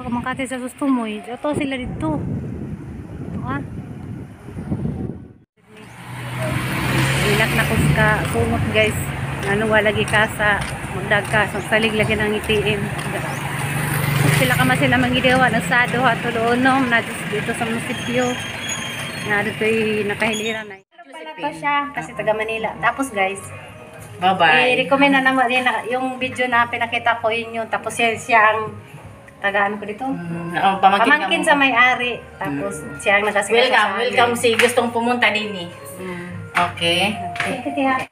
Pag makati sa gusto mo, ito sila dito. Ito ha. Ilak na kuska sumot guys. Ano wala lagi ka sa magdag ka sa salig lagi ng ATM. Sila kama sila mangidewa nagsado ha tulonom na dito sa munisipyo. Na dito'y nakahiliran na. Pala to siya kasi taga Manila. Tapos guys, bye-bye. I-recommend na naman yung video na pinakita ko yun. Tapos siya ang tagaan ko dito. Pamangkin sa may-ari. Tapos siya ang nagkasika. Welcome si gustong pumunta din eh. Okay. Okay.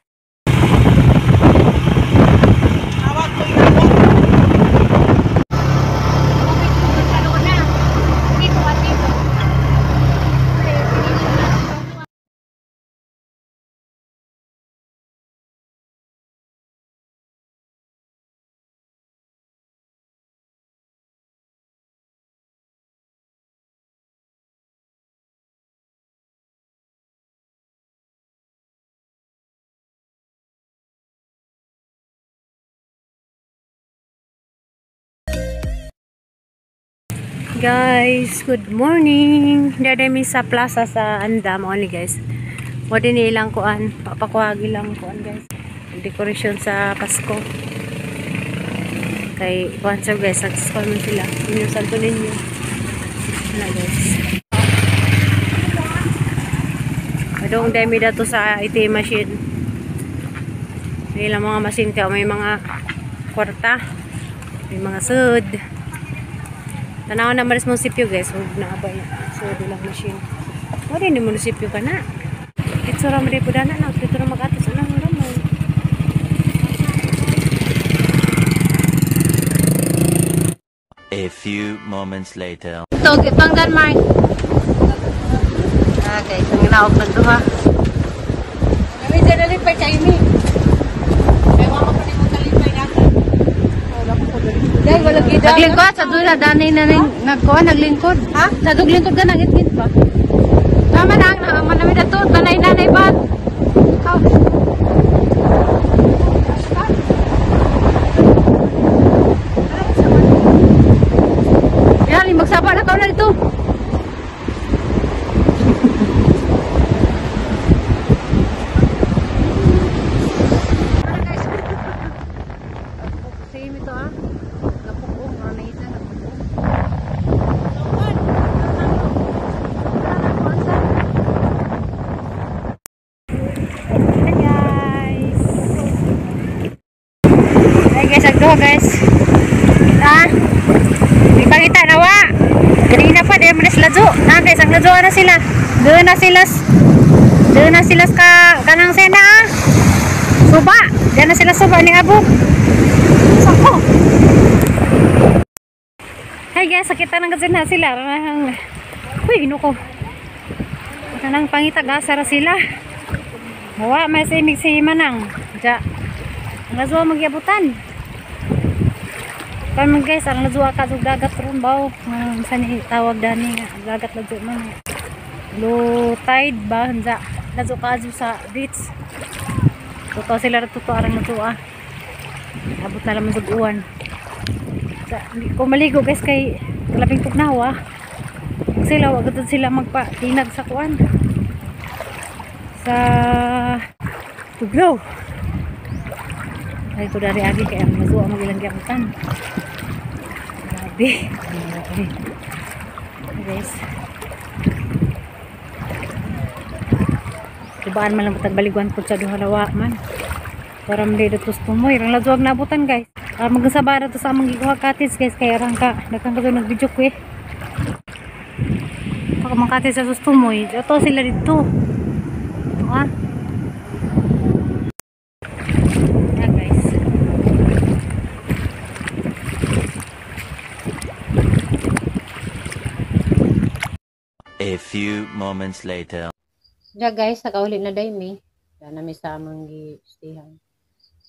Guys, good morning. Dadami sa plaza sa Andam only guys. Mo din ilang kuan, papakuhagi lang kuan guys. Decoration sa Pasko. Kay kuan sir guys, successful man sila. Inyo santo ninyo. Na guys. Adong dami dato sa ATM machine. May ilang mga machine kaya may mga kwarta. May mga sud. Tanaw na maris munisipyo guys, huwag na abay so bilang machine. Wala ni munisipyo ka na. Dito ra mo po dana na, dito ra mag-atos na ng gamay. A few moments later. Ito, kitang Denmark. Okay, itong inaog na ito ha. Kami dyan nalipay sa imi. Kaya mga kapalimong kalipay natin. Dahil walang gida. Naglingkod sa doon na danay na nagkuha, naglingkod. Ha? Sa doon lingkod ka nagit-git pa. Tama na, manamid na ito. Tanay-nanay ba? Oh. Yan, magsaba na ka na dito. Guys, ipangita na wa kanina pa di manis lajo na guys, ang lajo na sila doon na sila ka kanang sena suba, diyan na sila suba ni abog sako. Hey guys, sakita nang gazin na sila uy, ino ko kanang pangita gasara sila mawa may simig si manang ja ang lajo magyabutan. Kami guys, ang lazuwa ka sa dagat ron baw. Saan tawag dani nga, dagat lazo man. Low tide ba hanza. Lazo ka sa beach. Totoo sila totoo arang lazuwa. Abot na lang suguan. Kung maligo guys kay labing tugnawa. Sila wag sila magpatinag sa kuan. Sa tuglaw. Ay ito dari agi kaya ang lazuwa magilang giamutan. Grabe guys, tibaan man lang baliguan po sa duhalawa man para mali datos tumoy rang lazuag nabutan guys. Magsabara to sa amang giguha katis guys kaya rang ka nagkang nag video ko pag makatis sa tumoy ito sila dito ha. A few moments later. Diya guys, nakauli na day mi. Diyan namin sa amang gistihan.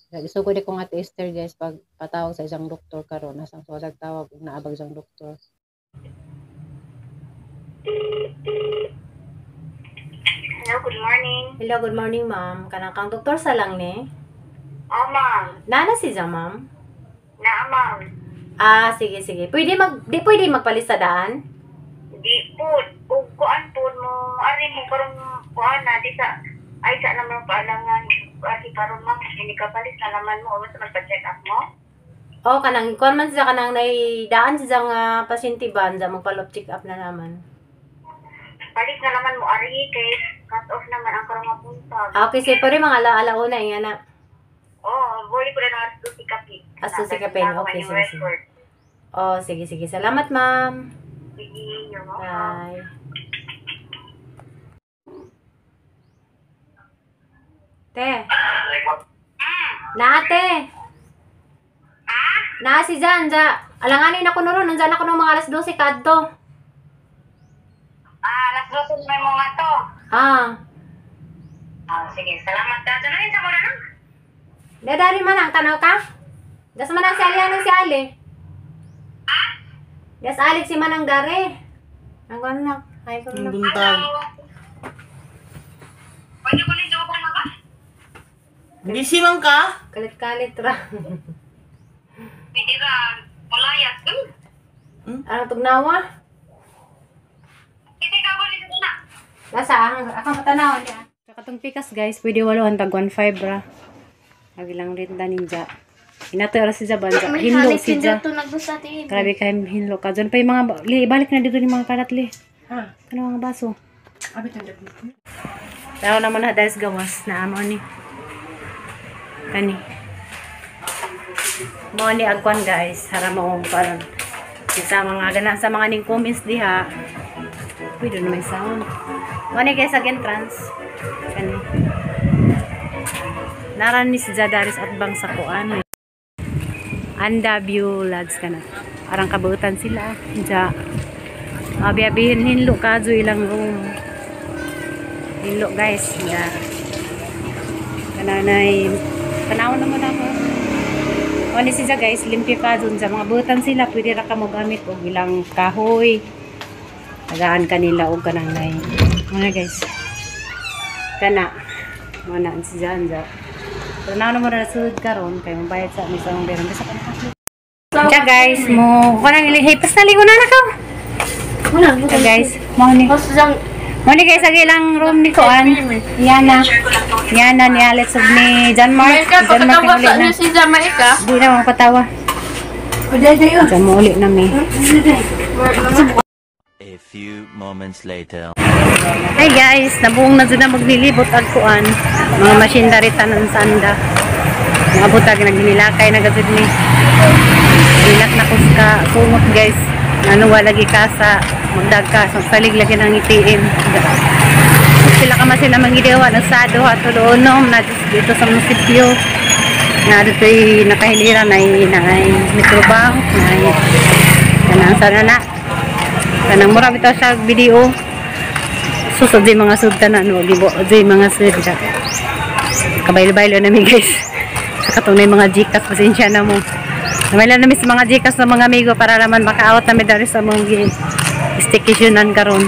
Gusto ko di kong ate Esther guys, pag patawag sa isang doktor karon nasang so tawag naabag isang doktor. Hello, good morning. Hello, good morning ma'am. Kanang kang doktor sa lang ni? Oh, ma'am. Nana si ma'am? Naa, ma'am. Ah, sige, sige. Di pwede magpalis sa daan? Di po, ug kuan po mo, ari mo karong kuan na di sa ay sa naman paalangan. Ari karon ma'am, hindi ka palis na naman mo, basta magpa-check up mo. Oh, kanang kuan man sa kanang daan sa nga pasyente ba, sa magpa-love check up na naman. Palis na naman mo ari kay cut off naman ang karong punta. Ah, okay, sige, pwede mga alauna nga na. Oh, boli ko na naman sa sikapin. Sa sikapin, okay, sige. Oh, sige, sige. Salamat, ma'am. Sige, you're welcome. Bye. Te. Na ate. Na si Jan, alanganin ako noon, nandiyan ako ng mga alas 12 kadto. Alas 12 may mga to. Sige, salamat ka. Tunahin sa muna, no? Dadari man ang tanaw ka? Das man ang si Ali, anong si Ali? Das Alex si Manang Dare. Ang ano na? Ay, ko na. Buntag. Pwede ko nito ako mga? Busy man ka? Kalit-kalit ra. Pwede ka malayas. Ano tugnawa? Pwede ka ulit na. Nasa akong patanaw niya. Sa katong pikas guys, pwede 8 tag 1.5 ra. Lagi lang rin da ninja. Inato ra si Jaban. Hinlo si Ja. Grabe kay hinlo ka. Diyan pa yung mga balik na dito ni mga karatli. Ano mga baso? Tao naman na dahil gawas na amo ni. Kani. Mo ni agwan guys, hara mo parang sa mga gana sa mga ning comments diha. Pwede na may sound. Mo ni guys again trans. Kani. Naran ni si Jadaris at bang sa kuan. Anda view lads kana. Arang kabuutan sila. Ja. Abi-abihin hinlo kadto ilang room. Hinlo guys. Ja. Kananay tanaw naman ako. Oni siya guys, limpyo ka dun sa mga butan sila, pwede ra ka mo gamit og ilang kahoy. Tagaan kanila og kanang nay. Mga guys. Kana. Mana si Janja. Tanaw naman na sud karon kay mabayad sa mi sa ang beron sa kanila. Kaya guys, mo kanang hipas na lingon na ka. Kaya guys, mo ni. Mo ni guys ag ilang room ni Kuan. Yana ni Alex ug ni John Mark. John Mark uli na. Si Jamaica. Di na mapatawa. Diyan mo ulit na mi. A few moments later. Hi guys, nabuong na dyan na maglilibot ag Kuan. Mga machinery tanan sanda. Mga butag na ginilakay na gazid ni. Ilak na kuska. Kumot guys. Ano lagi ka sa magdagka. Sa salig lagi ng itiin. Sila ka sila mangidewa ng sado at tuloonom na dito sa munisipyo. Na dito ay nakahilira na mitrobang. Kanang sana na. Kanang mura bitaw sa video. Susod di mga sudta na no. Di mga sudta. Kabaylo-baylo na mi guys. Sa katong na mga Gcash. Pasensya na mo. Namayla na mi sa mga Gcash ng mga amigo para naman maka-out na mi dari sa mga staycationan karon.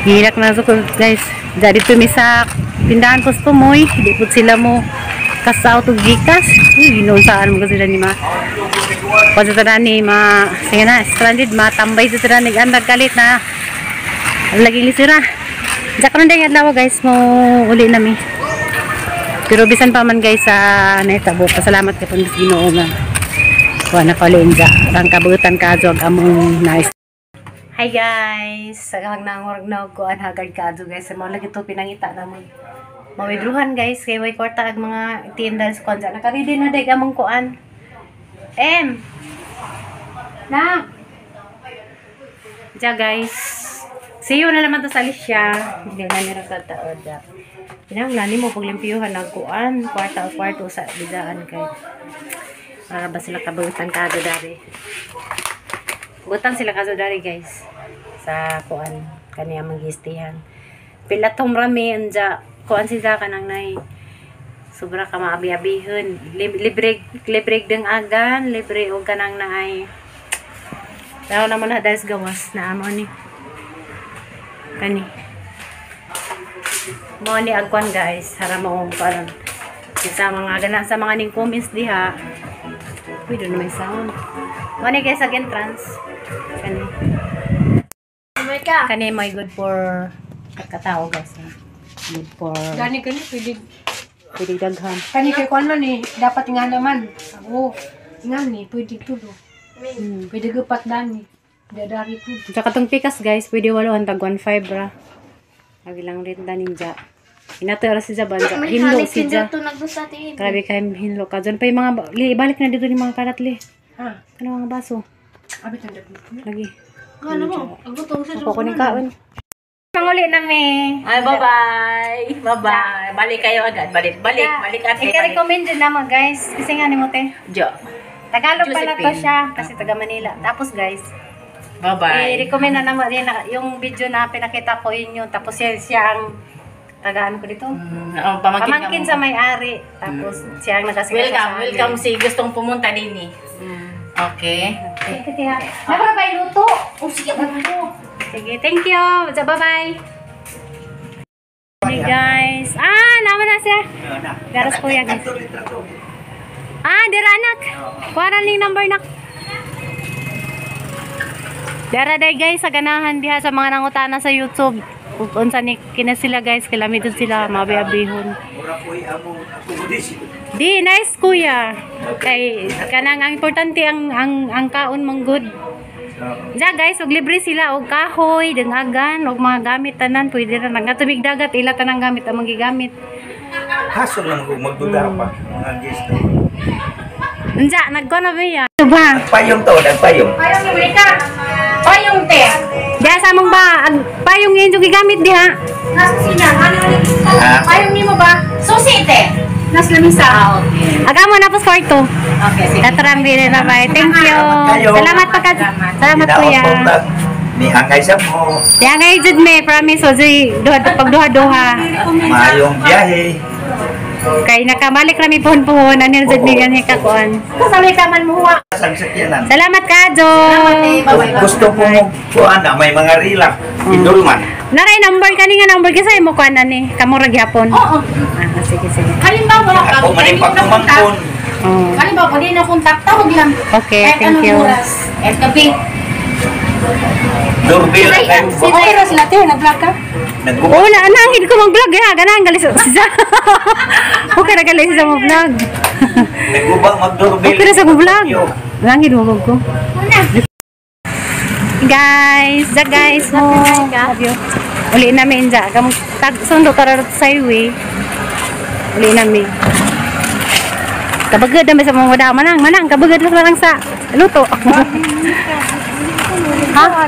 Hilak na so guys. Dari to mi sa tindahan customoy, di pud sila mo kasaut og Gcash. Ginon saan mo sila ni ma. Pwede ta ni ma, sige na, stranded matambay sa tira nig andag kalit na. Lagi lisira. Diya karon day adlaw guys mo uli na mi. Pero bisan pa man guys sa naitabo, pasalamat kay pang Ginoo nga. Kuha na kalinja, ang kabutan kadto among nice. Hi guys, sagang nangorg na ko an hagad kadto guys. Mo lagi to pinangita na mo. Mawidruhan guys kay way kwarta ag mga tinda sa konja. Naka-ready na day among kuan. Na. Ja guys. See you na naman to sa Alicia. Hindi na nira ka taod. Pinanglan mo paglimpiyuhan ng kuan, kwarta sa bidaan kay para ba sila kabutan kado dari. Butang sila kado dari guys sa kuan kaniya magistihan. Pila tong rami anja kuan sila kanang nay sobra ka maabi-abihon. Libre ding agan, libre og kanang naay. Tao naman na dahil gawas na amo ni kani. Mo ni agwan guys, hara mo parang sa mga gana sa mga ning comments diha. Pwede na may sound. Mani guys, again trans. Kani. Kani may good for katao guys. Good for Gani pwede. pwede daghan. Kani kay kuan man ni dapat nga naman. Oo. Nga ni pwede tulo. Pwede gupat dani. Dadari tulo. Tsaka tong pikas guys, pwede 8 tag 1.5 ra. Lagi lang rin da ninja. Inato ra si Jaban. Hinlo si Ja. Grabe kay hinlo ka. Diyan pa yung mga ibalik na dito ni mga karat li. Ha. Ano mga baso? Abi tandak. Lagi. Ano mo? Ang gutong sa Ako kunin kaon. Manguli na me. Ay, bye-bye. Bye-bye. Balik kayo agad. Balik ate. Balik. I-recommend din naman guys. Kasi nga ni mo te. Jo. Tagalog pala to Josephine. siya. Kasi taga Manila. Tapos guys, Bye-bye. i-recommend na naman din yung video na pinakita ko yun. Tapos siya ang tagaan ko dito. Pamangkin sa may-ari. Tapos siya ang nagasigaw. Welcome si gustong pumunta din eh. Okay. Nabara ba luto? Sige, sige, thank you. Bye-bye. Hey guys. Naman na siya. Garas po yan. Dira anak. Kuwaran ning number nak. Dara day guys, sa ganahan diha sa mga nangutana sa YouTube. Kung unsa ni kina sila guys, kilamidon sila, mabiabihon. Di, nice kuya. Kay kanang ang importante ang kaon mong good. Ja guys, og libre sila og kahoy, dengagan, og mga gamit tanan, pwede ra nga tubig dagat ila tanang gamit ang magigamit. Haso lang kung magduda pa mga guest. Unja, nagko na ba ya? Ito ba? Nagpayong to, nagpayong. Payong ni ka. Payong te. Diya sa mong ba? Payong yun yung gigamit diha. Nasa sina. Ha? Payong ni mo ba? Susi te. Nas lamisa. Okay. Aga mo na po kwarto. Okay, sige. Tatarang bili na ba? Thank you. Kayo. Salamat pa ka. Salamat kuya. Ni angay sa mo, Diya nga jud me, promise o pagduha-duha. mayong biyahe. Kay nakamalik rami puhon-puhon ani jud mi ganhi ka kuan. Kasali ka man mo huwa. Sa sakyanan. Salamat ka, Jo. Gusto ko mo kuan na may mga rilak. Idulman. Naray number kani nga number kasi mo kuan ani, kamo ra gyapon. Oo. Sige sige. Halimbawa, Ako man yung pagkumangkon. Oh. halimbawa, pag di na kontak, tawag lang. Okay, Kahit thank anong you. oras. Kahit gabi. Doorbell kayo. Okay ra sila te, nag-vlog ka? Nagkumang. Oo, naangin ko mag-vlog ya. Ganang galis siya. Okay na galis sa mo vlog. Nagubang mag-doorbell. Okay na sa mo vlog. Langin mo ko. Guys, love you. Uli namin dyan. Sundo kararot sa highway. Uli namin. Kabagad namin sa mga wada. Manang. Kabagad lang sa luto. Ha?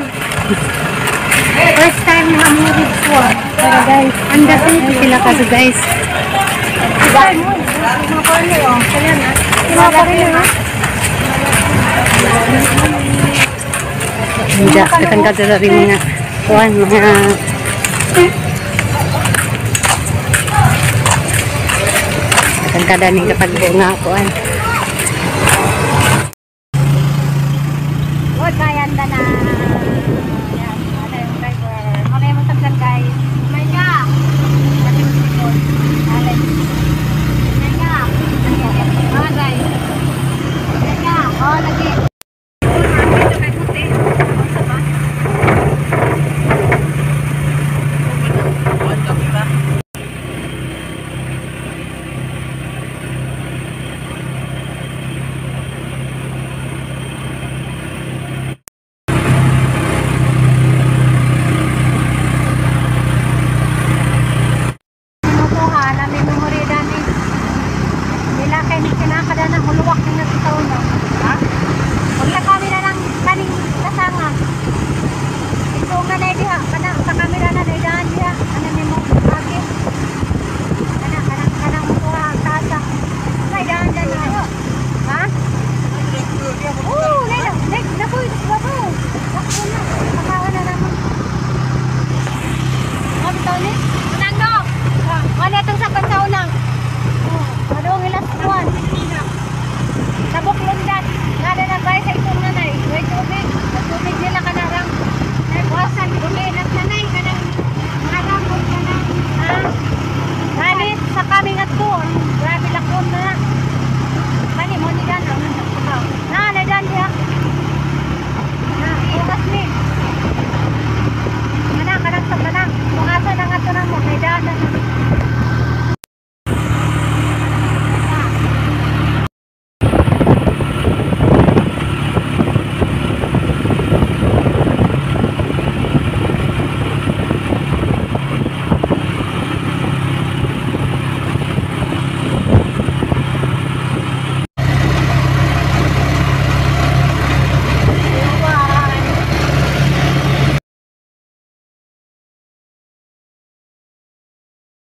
First time na hamurid ko. Pero guys, ang dating sila kasi guys. Hindi, katangkad sa rin mga kuhan, mga katangkada ning kapag nga kuhan. Huwag kayan na